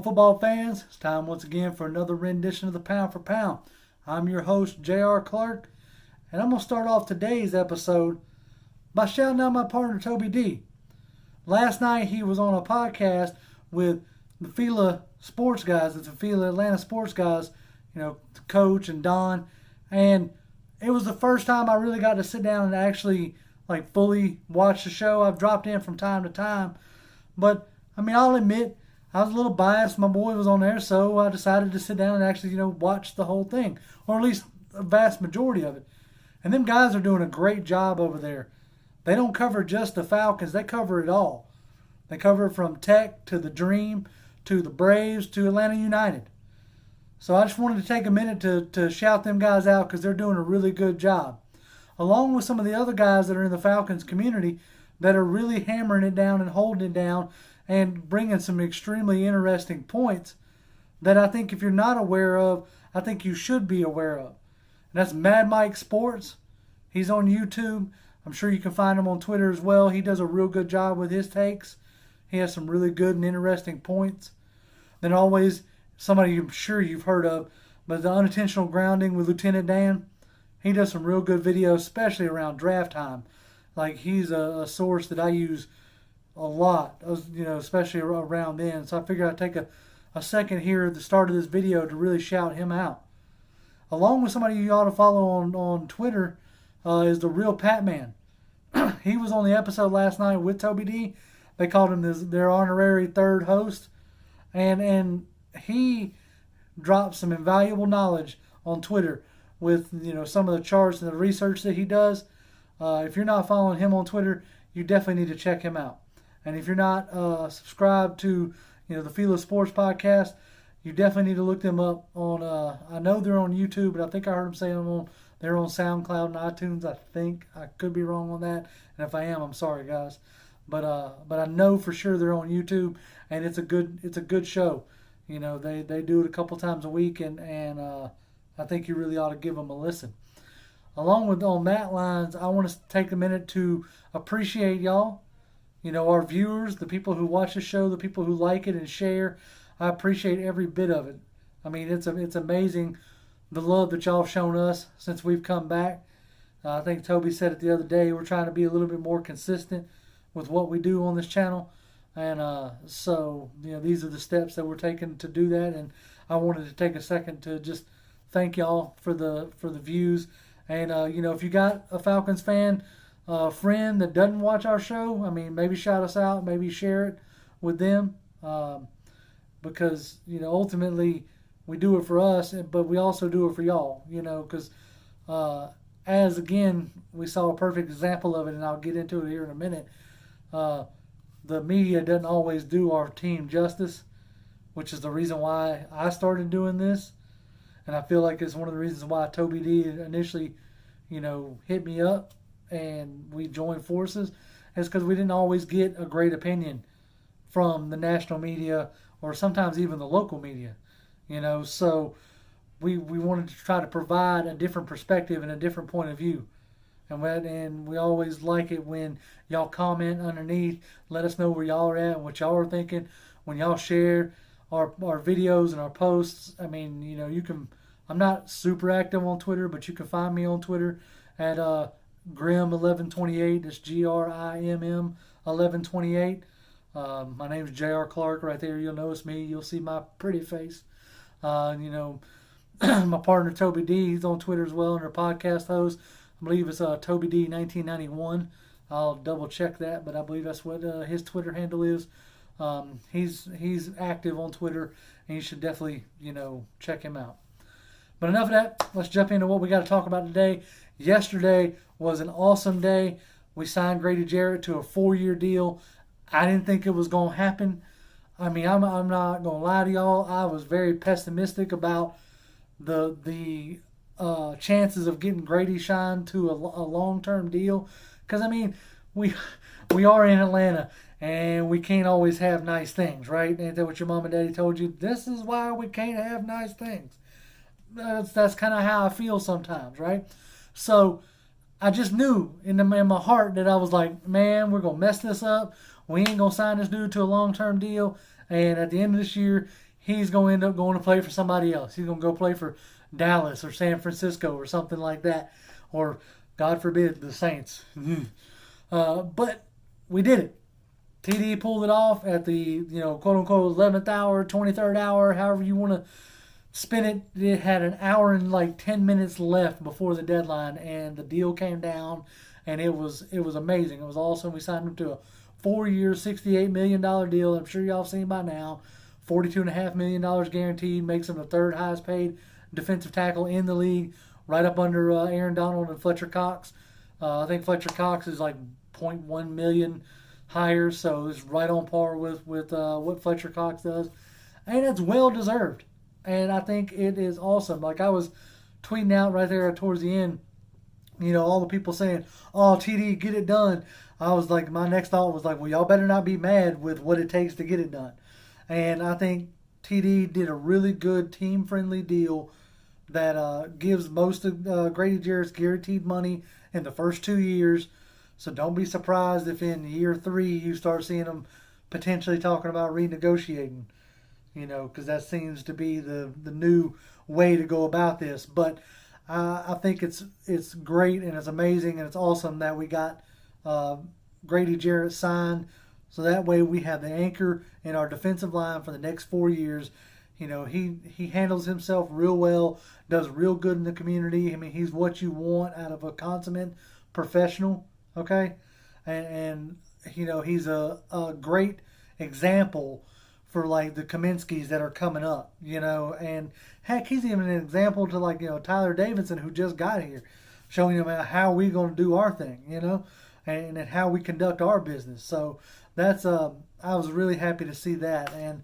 football fans. It's time once again for another rendition of the Pound for Pound. I'm your host, J.R. Clark, and I'm going to start off today's episode by shouting out my partner, Toby D. Last night he was on a podcast with the Fila Sports guys, the Fila Atlanta Sports guys, Coach and Don, and it was the first time I really got to sit down and actually fully watch the show. I've dropped in from time to time, but I'll admit I was a little biased. My boy was on there, so I decided to sit down and actually, watch the whole thing, or at least a vast majority of it. And them guys are doing a great job over there. They don't cover just the Falcons. They cover it all. They cover it from Tech to the Dream to the Braves to Atlanta United. So I just wanted to take a minute to shout them guys out because they're doing a really good job. Along with some of the other guys that are in the Falcons community that are really hammering it down and holding it down and bringing some extremely interesting points that I think if you're not aware of, I think you should be aware of. And that's Mad Mike Sports. He's on YouTube. I'm sure you can find him on Twitter as well. He does a real good job with his takes. He has some really good and interesting points. Then always somebody I'm sure you've heard of, but the Unintentional Grounding with Lieutenant Dan. He does some real good videos, especially around draft time. He's a source that I use a lot, especially around then. So I figured I'd take a second here at the start of this video to really shout him out. Along with somebody you ought to follow on Twitter is the Real Pat Man. He was on the episode last night with Toby D. They called him their honorary third host. And he dropped some invaluable knowledge on Twitter with some of the charts and the research that he does. If you're not following him on Twitter, you definitely need to check him out. And if you're not subscribed to the Fila Sports podcast, you definitely need to look them up on. I know they're on YouTube, but I think I heard them say they're on SoundCloud and iTunes. I think I could be wrong on that, and if I am, I'm sorry, guys. But I know for sure they're on YouTube, and it's a good show. They do it a couple times a week, and I think you really ought to give them a listen. Along with on that lines, I want to take a minute to appreciate y'all. Our viewers, the people who watch the show, the people who like it and share. I appreciate every bit of it. It's amazing the love that y'all have shown us since we've come back. I think Toby said it the other day. We're trying to be a little bit more consistent with what we do on this channel. And so these are the steps that we're taking to do that. And I wanted to take a second to just thank y'all for the views. And, if you got a Falcons fan friend that doesn't watch our show, maybe shout us out, maybe share it with them. Because, ultimately we do it for us, but we also do it for y'all, because as, again, we saw a perfect example of it, and I'll get into it here in a minute. The media doesn't always do our team justice, which is the reason why I started doing this. And I feel like it's one of the reasons why Toby D initially, hit me up and we joined forces, is because we didn't always get a great opinion from the national media or sometimes even the local media, So we wanted to try to provide a different perspective and a different point of view. And we always like it when y'all comment underneath, let us know where y'all are at and what y'all are thinking. When y'all share our videos and our posts, you can. I'm not super active on Twitter, but you can find me on Twitter at Grim1128. That's GRIMM 1128. My name is J.R. Clark. Right there, you'll notice me. You'll see my pretty face. My partner Toby D. He's on Twitter as well, and our podcast host. I believe it's Toby D 1991. I'll double check that, but I believe that's what his Twitter handle is. He's active on Twitter, and you should definitely check him out. But enough of that. Let's jump into what we got to talk about today. Yesterday was an awesome day. We signed Grady Jarrett to a 4-year deal. I didn't think it was going to happen. I'm not going to lie to y'all. I was very pessimistic about the chances of getting Grady signed to a long-term deal. Because, we are in Atlanta, and we can't always have nice things, right? Ain't that what your mom and daddy told you? This is why we can't have nice things. That's kind of how I feel sometimes, right? So I just knew in my heart that I was like, man, we're going to mess this up. We ain't going to sign this dude to a long-term deal. And at the end of this year, he's going to end up going to play for somebody else. He's going to go play for Dallas or San Francisco or something like that, or God forbid the Saints. But we did it. TD pulled it off at the quote unquote 11th hour, 23rd hour, however you want to spin it. It had an hour and like 10 minutes left before the deadline, and the deal came down, and it was amazing. It was awesome. We signed him to a 4-year, $68 million deal. I'm sure y'all have seen by now. $42.5 million guaranteed, makes him the third highest paid defensive tackle in the league, right up under Aaron Donald and Fletcher Cox. I think Fletcher Cox is like 0.1 million higher, so it's right on par with what Fletcher Cox does, and it's well deserved. And I think it is awesome. Like I was tweeting out right there towards the end, all the people saying, "Oh, TD, get it done." I was like, my next thought was like, well, y'all better not be mad with what it takes to get it done. And I think TD did a really good team-friendly deal that gives most of Grady Jarrett's guaranteed money in the first 2 years. So don't be surprised if in year 3 you start seeing them potentially talking about renegotiating, because that seems to be the new way to go about this. But I think it's great and it's amazing and it's awesome that we got Grady Jarrett signed. So that way we have the anchor in our defensive line for the next 4 years. He handles himself real well, does real good in the community. I mean, he's what you want out of a consummate professional, okay? And he's a great example for, like, the Kaminsky's that are coming up, And, heck, he's even an example to, Tyler Davidson, who just got here, showing him how we going to do our thing, and how we conduct our business. So that's I was really happy to see that. And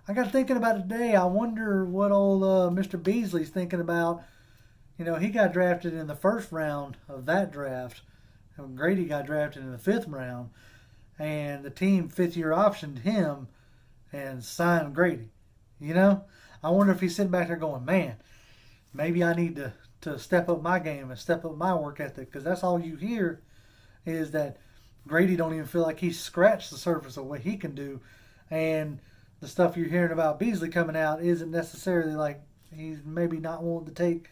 I got thinking about it today. I wonder what old Mr. Beasley's thinking about. He got drafted in the first round of that draft, and Grady got drafted in the 5th round, and the team 5th-year optioned him and signed Grady. I wonder if he's sitting back there going, man, maybe I need to step up my game and step up my work ethic, because that's all you hear is that Grady don't even feel like he's scratched the surface of what he can do. And the stuff you're hearing about Beasley coming out isn't necessarily like he's maybe not wanting to take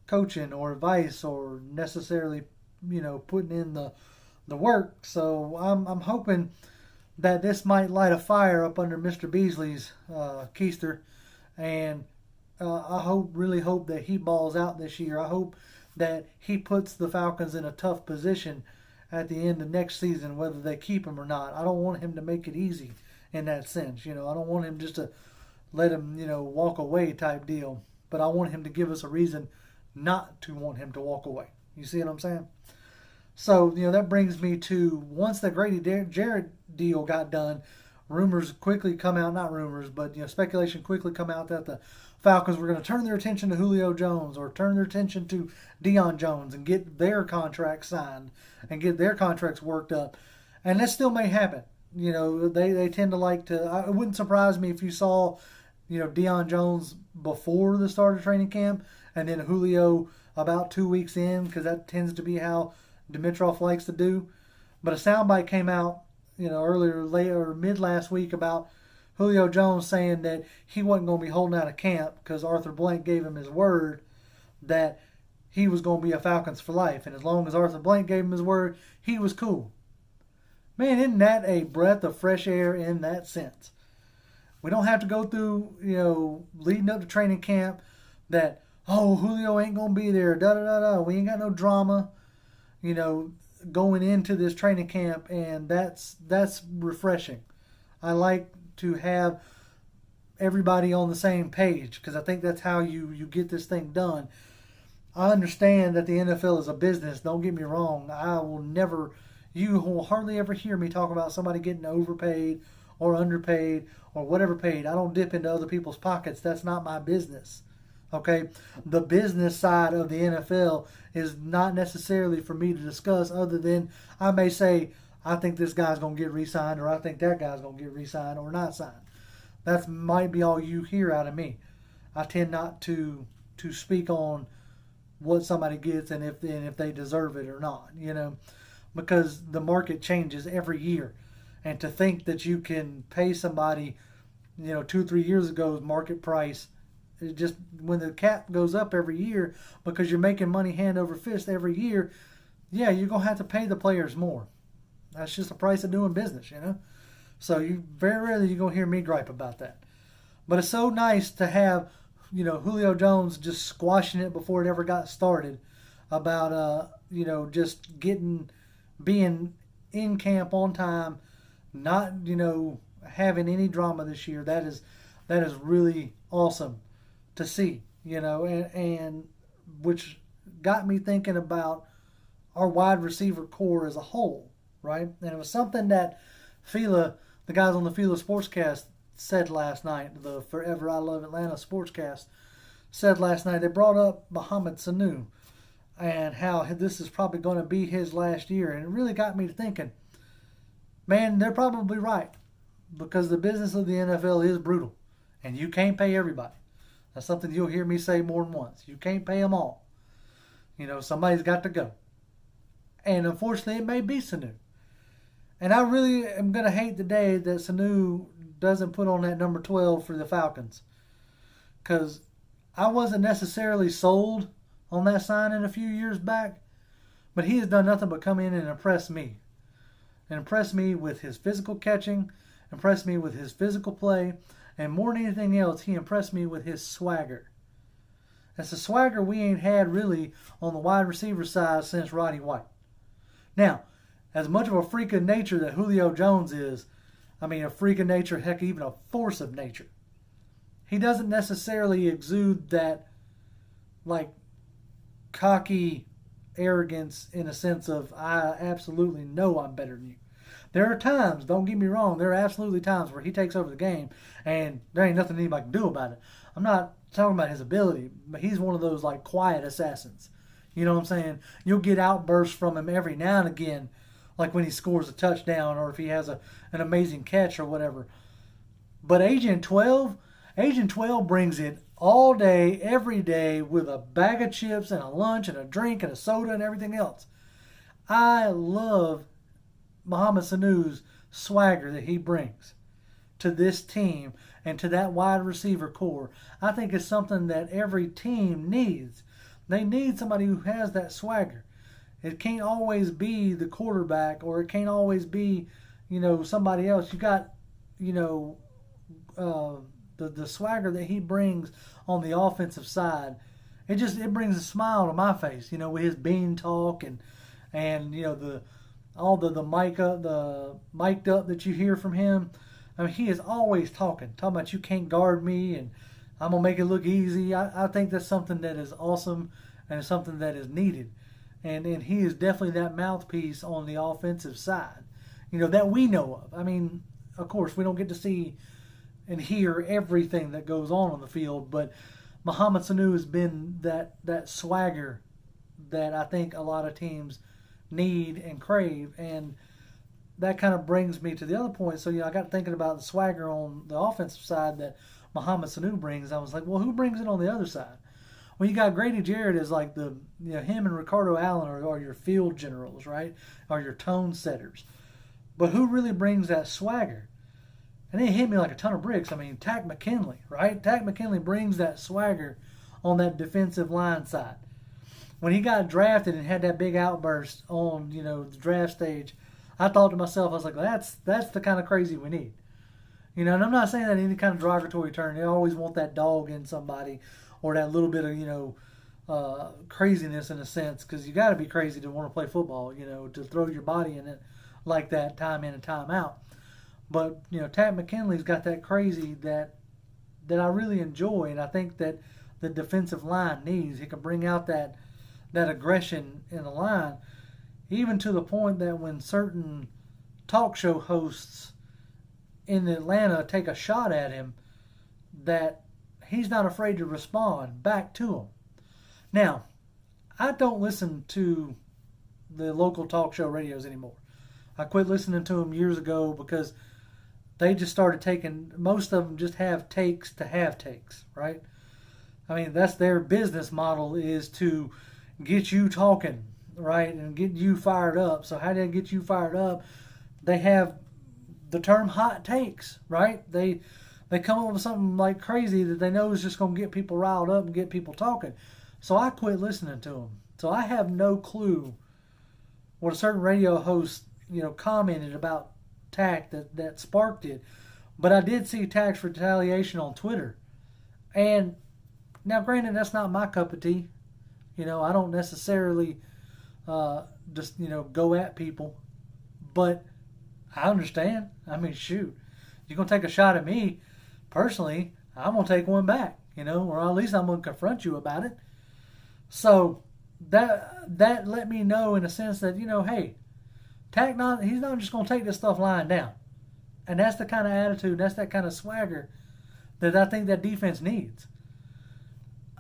coaching or advice or necessarily, putting in the work. So I'm hoping that this might light a fire up under Mr. Beasley's keister. And I really hope that he balls out this year. I hope that he puts the Falcons in a tough position at the end of next season, whether they keep him or not. I don't want him to make it easy in that sense. I don't want him just to let him, walk away type deal. But I want him to give us a reason not to want him to walk away. You see what I'm saying? So, that brings me to, once the Grady Jarrett deal got done, rumors quickly come out, not rumors, but speculation quickly come out that the Falcons were going to turn their attention to Julio Jones or turn their attention to Deion Jones and get their contracts signed and get their contracts worked up. And that still may happen. They tend to like to, it wouldn't surprise me if you saw, Deion Jones before the start of training camp and then Julio about 2 weeks in, because that tends to be how Dimitroff likes to do. But a soundbite came out, mid last week about Julio Jones saying that he wasn't going to be holding out of camp because Arthur Blank gave him his word that he was going to be a Falcons for life. And as long as Arthur Blank gave him his word, he was cool. Man, isn't that a breath of fresh air in that sense? We don't have to go through, leading up to training camp that, oh, Julio ain't going to be there, da-da-da-da. We ain't got no drama, going into this training camp, and that's refreshing. I like to have everybody on the same page because I think that's how you get this thing done. I understand that the NFL is a business. Don't get me wrong. You will hardly ever hear me talk about somebody getting overpaid or underpaid or whatever paid. I don't dip into other people's pockets. That's not my business. Okay? The business side of the NFL is not necessarily for me to discuss, other than I may say, I think this guy's going to get re-signed, or I think that guy's going to get re-signed or not signed. That might be all you hear out of me. I tend not to speak on what somebody gets and if they deserve it or not, because the market changes every year. And to think that you can pay somebody 2-3 years ago's market price. It just, when the cap goes up every year because you're making money hand over fist every year, yeah, you're going to have to pay the players more. That's just the price of doing business, So you very rarely you're going to hear me gripe about that. But it's so nice to have, Julio Jones just squashing it before it ever got started about, just being in camp on time, not, having any drama this year. That is really awesome to see, and which got me thinking about our wide receiver core as a whole, right? And it was something that the guys on the Fila Sportscast said last night, the Forever I Love Atlanta Sportscast said last night. They brought up Mohamed Sanu and how this is probably going to be his last year. And it really got me to thinking, man, they're probably right, because the business of the NFL is brutal, and you can't pay everybody. That's something you'll hear me say more than once. You can't pay them all. Somebody's got to go. And unfortunately, it may be Sanu. And I really am going to hate the day that Sanu doesn't put on that number 12 for the Falcons. Because I wasn't necessarily sold on that signing a few years back. But he has done nothing but come in and impress me. And impress me with his physical catching. Impress me with his physical play. And more than anything else, he impressed me with his swagger. That's a swagger we ain't had really on the wide receiver side since Roddy White. Now, as much of a freak of nature that Julio Jones is, a freak of nature, heck, even a force of nature, he doesn't necessarily exude that, cocky arrogance in a sense of, I absolutely know I'm better than you. There are times, don't get me wrong, there are absolutely times where he takes over the game and there ain't nothing anybody can do about it. I'm not talking about his ability, but he's one of those quiet assassins. You know what I'm saying? You'll get outbursts from him every now and again, like when he scores a touchdown or if he has an amazing catch or whatever. But Agent 12 brings it all day, every day, with a bag of chips and a lunch and a drink and a soda and everything else. I love Mohamed Sanu's swagger that he brings to this team and to that wide receiver core. I think it's something that every team needs. They need somebody who has that swagger. It can't always be the quarterback, or it can't always be, somebody else. You got, the swagger that he brings on the offensive side. It brings a smile to my face, with his bean talk and the mic'd up that you hear from him. He is always talking about you can't guard me and I'm going to make it look easy. I think that's something that is awesome and something that is needed. And he is definitely that mouthpiece on the offensive side, that we know of. Of course, we don't get to see and hear everything that goes on the field, but Mohamed Sanu has been that swagger that I think a lot of teams need and crave. And that kind of brings me to the other point. So, I got thinking about the swagger on the offensive side that Mohamed Sanu brings. I was like, well, who brings it on the other side? Well, you got Grady Jarrett as him and Ricardo Allen are your field generals, right? Are your tone setters. But who really brings that swagger? And it hit me like a ton of bricks. Takk McKinley, right? Takk McKinley brings that swagger on that defensive line side. When he got drafted and had that big outburst on, the draft stage, I thought to myself, I was like, that's the kind of crazy we need. And I'm not saying that any kind of derogatory term. They always want that dog in somebody or that little bit of, craziness in a sense, because you got to be crazy to want to play football, to throw your body in it like that time in and time out. But, Takk McKinley's got that crazy that I really enjoy, and I think that the defensive line needs. He can bring out that aggression in the line, even to the point that when certain talk show hosts in Atlanta take a shot at him, that he's not afraid to respond back to them. Now, I don't listen to the local talk show radios anymore. I quit listening to them years ago because they just started taking, most of them just have takes to have takes, right? That's their business model, is to get you talking, right, and get you fired up. So how do they get you fired up? They have the term hot takes, right? They they come up with something like crazy that they know is just going to get people riled up and get people talking. So I quit listening to them. So I have no clue what a certain radio host, commented about TAC that sparked it. But I did see TAC's retaliation on Twitter. And now, granted, that's not my cup of tea. I don't necessarily just, go at people. But I understand. I mean, shoot. You're going to take a shot at me, personally, I'm going to take one back, or at least I'm going to confront you about it. So that let me know in a sense that, hey, TAC he's not just going to take this stuff lying down. And that's the kind of attitude, that's that kind of swagger that I think that defense needs.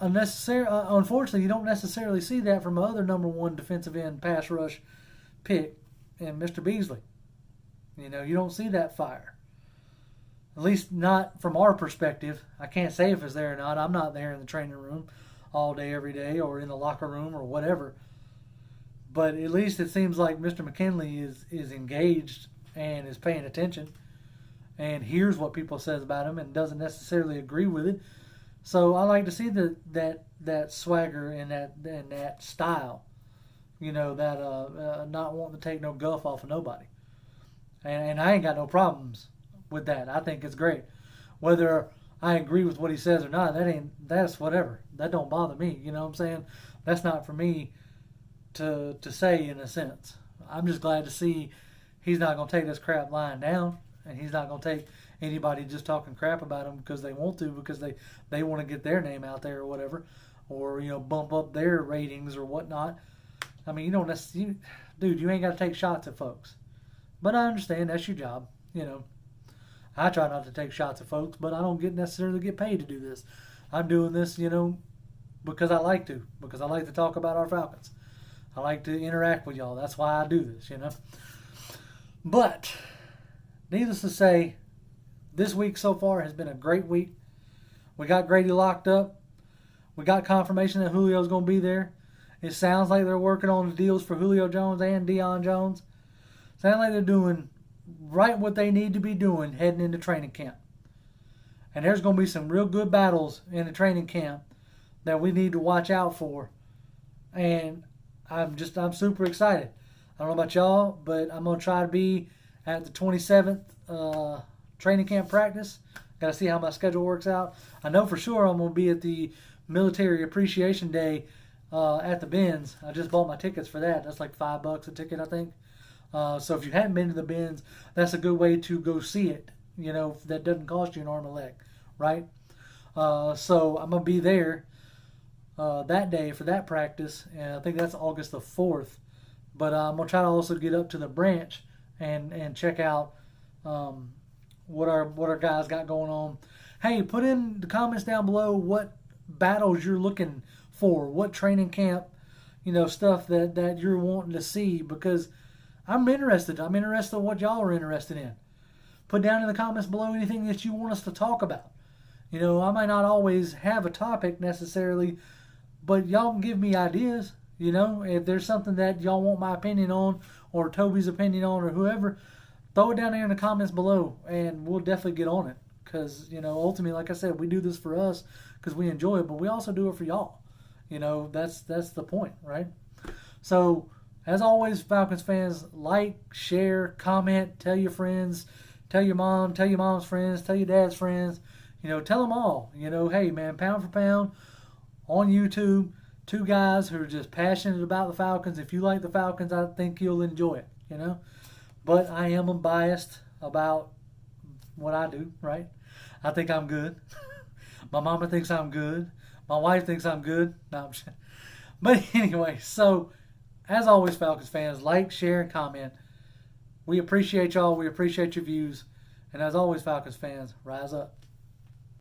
Unfortunately, you don't necessarily see that from other number one defensive end pass rush pick in Mr. Beasley. You don't see that fire. At least not from our perspective. I can't say if it's there or not. I'm not there in the training room all day, every day, or in the locker room or whatever. But at least it seems like Mr. McKinley is engaged and is paying attention and hears what people says about him and doesn't necessarily agree with it. So I like to see that swagger and that style, that not wanting to take no guff off of nobody. And I ain't got no problems with that. I think it's great. Whether I agree with what he says or not, that's whatever. That don't bother me. You know what I'm saying? That's not for me to say in a sense. I'm just glad to see he's not going to take this crap lying down, and he's not going to take anybody just talking crap about him because they want to, because they want to get their name out there or whatever, or bump up their ratings or whatnot. I mean, dude, you ain't got to take shots at folks. But I understand that's your job. I try not to take shots at folks, but I don't necessarily get paid to do this. I'm doing this, because I like to. Because I like to talk about our Falcons. I like to interact with y'all. That's why I do this, But, needless to say, this week so far has been a great week. We got Grady locked up. We got confirmation that Julio's going to be there. It sounds like they're working on the deals for Julio Jones and Deion Jones. Sounds like they're doing right what they need to be doing heading into training camp. And there's going to be some real good battles in the training camp that we need to watch out for. And I'm super excited. I don't know about y'all, but I'm going to try to be at the 27th training camp practice. Got to see how my schedule works out. I know for sure I'm going to be at the Military Appreciation Day at the Benz. I just bought my tickets for that. That's like $5 a ticket, I think. So if you haven't been to the Benz, that's a good way to go see it. That doesn't cost you an arm and a leg, right? So I'm going to be there that day for that practice, and I think that's August the 4th. But I'm going to try to also get up to the branch and check out what our guys got going on. Hey, put in the comments down below what battles you're looking for, what training camp, stuff that you're wanting to see, because I'm interested. I'm interested in what y'all are interested in. Put down in the comments below anything that you want us to talk about. I might not always have a topic necessarily, but y'all can give me ideas. If there's something that y'all want my opinion on, or Toby's opinion on, or whoever, throw it down there in the comments below, and we'll definitely get on it. Because, ultimately, like I said, we do this for us because we enjoy it, but we also do it for y'all. That's the point, right? So, as always, Falcons fans, like, share, comment, tell your friends, tell your mom, tell your mom's friends, tell your dad's friends. Tell them all. Hey, man, pound for pound on YouTube, two guys who are just passionate about the Falcons. If you like the Falcons, I think you'll enjoy it, But I am unbiased about what I do, right? I think I'm good. My mama thinks I'm good. My wife thinks I'm good. No, I'm just... But anyway, so... As always, Falcons fans, like, share, and comment. We appreciate y'all. We appreciate your views. And as always, Falcons fans, rise up.